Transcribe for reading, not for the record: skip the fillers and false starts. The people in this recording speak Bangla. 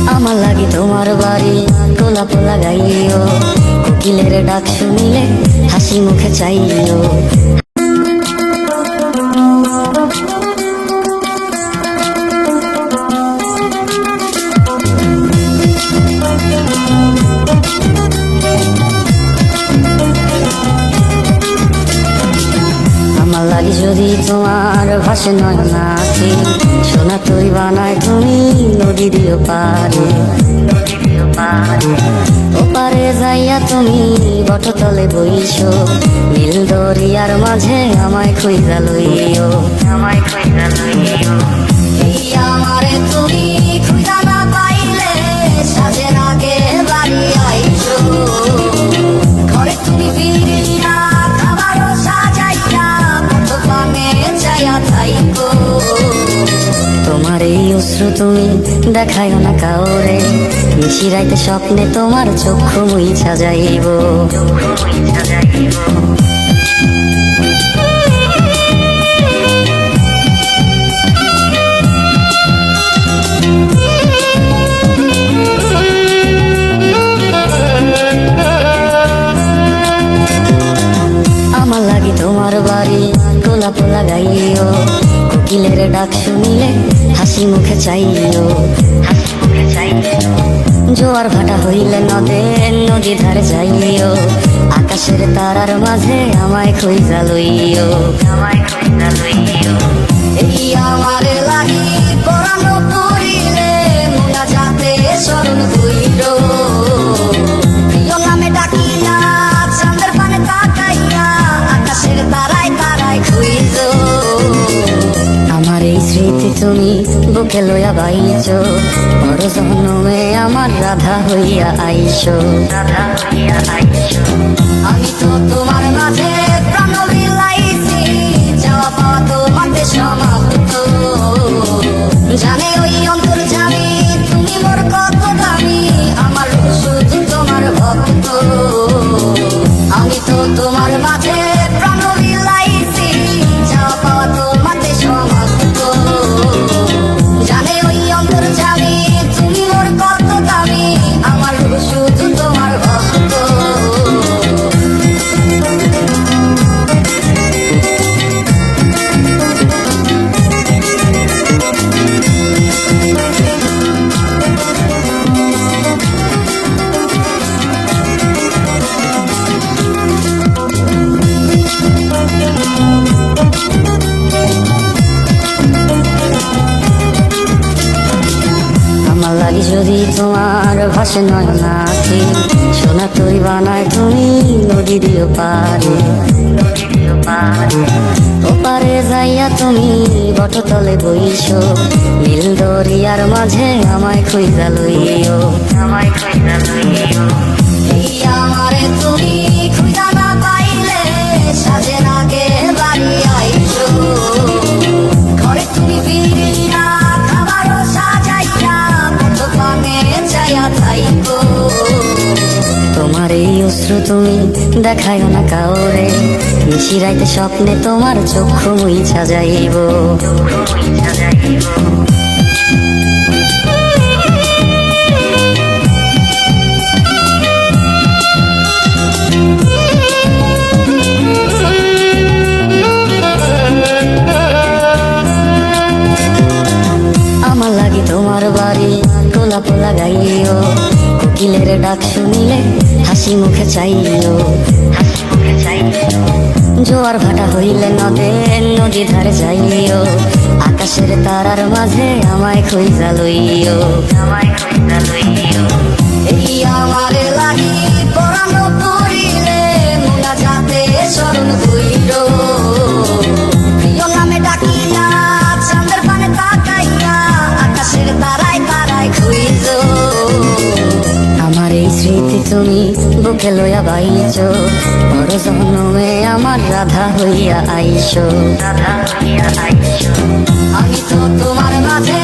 আমার লাগি তোমার বাড়ি গোলাপ লাগাইও, কোকিলের ডাক শুনিলে হাসি মুখে চাইও। আমার লাগি যদি তোমার ভাসে নয়নাকে, সোনা তরি বানায় তুমি নদী দিও পারে। ওপারে যাইয়া তুমি বটতলে বইছো, নীল দরিয়ার মাঝে আমায় খুঁজা লইও, আমায় খুঁজা লইও। এই আমারে তুমি খুঁজা না পাইলে সাজের আগে বাড়ি আইছো, ঘরে তুমি ফিরিয়া খাবারও সাজাইয়া কত পানে যাইয়া থাইকো। তোমার এই অশ্রু তুমি দেখাইও না কাউরে, নিশি রাইতে স্বপ্নে তোমার চক্ষু মুইছা যাইব। আমার লাগি তোমার বাড়ি গোলাপ লাগাইও, কোকিলের ডাক শুনিলে হাসি মুখে চাইও, হাসি মুখে চাইও। জোয়ার ভাটা হইলে নদী ধারে যাইও, আকাশের তারার মাঝে আমায় খুঁজা লইও, আমায় খুঁজা লইও। এই আমার লাগি পরানো করিলে মোনা যাতে স্মরণ কইর, প্রিয় নামে ডাকিয়া চাঁদের পানে তাকাইয়া আকাশের তারায় তারায় খুঁজ। আমার এই স্মৃতি তুমি বুকে লইয়া বাইছো, বড় জন্মে আমার রাধা হইয়া আইছো, রাধা হইয়া আইছো। আমি তো তোমার মাঝে প্রাণ বিলাইছি, যাওয়া পাওয়া তোমাকে সমাপ্ত। জানে ওই অন্তর্যামী তুমি মোর কত দামি, আমার শুধু তোমার ভক্ত। আমি তো তোমার মাঝে প্রাণ বিলাইছি, যাওয়া পাওয়া তোমাকে সমাপ্ত। জানে ওই অন্তর্যামী তুমি মোর কত দামি, আমার শুধু তোমার ভক্ত। আমার লাগি যদি তোমার ভাসে নয়নাকে, সোনা তরি বানায় তুমি নদী দিও পারে, নদী দিও পারে। ওপারে যাইয়া তুমি বটতলে বইছো, নীল দরিয়ার মাঝে আমায় খুঁজা লইও, আমায় খুঁজা লইও। এই আমারে তুমি খুঁজা না পাইলে সাজের আগে বাড়ি আইছো, ঘরে তুমি ফিরিয়া খাবারও সাজাইয়া কত পানে যাইয়া থাইকো। তোমার এই অশ্রু তুমি দেখাইও না কাউরে, নিশি রাইতে স্বপ্নে তোমার চক্ষু মুইছা যাইব, মুইছা যাইব। আমার লাগি তোমার বাড়ি গোলাপ লাগাইও, কোকিলের ডাক শুনিলে হাসি মুখে চাইও, হাসি মুখে চাইও। জোয়ার ভাটা হইলে নদী ধারে যাইও, আকাশের তারার মাঝে আমায় খুঁজা লইও, আমায় খুঁজা লইও। এই আমার লাগি পরানো করিলে মোনা যাতে স্মরণ কইর, প্রিয় নামে ডাকিয়া চাঁদের পানে তাকাইয়া আকাশের তারায় তারায় খুঁজ। আমার এই স্মৃতি তুমি বুকে লইয়া বাইছো, বড় জন্মে আমার রাধা হইয়া আইছো, রাধা হইয়া আইছো। আমি তো তোমার মাঝে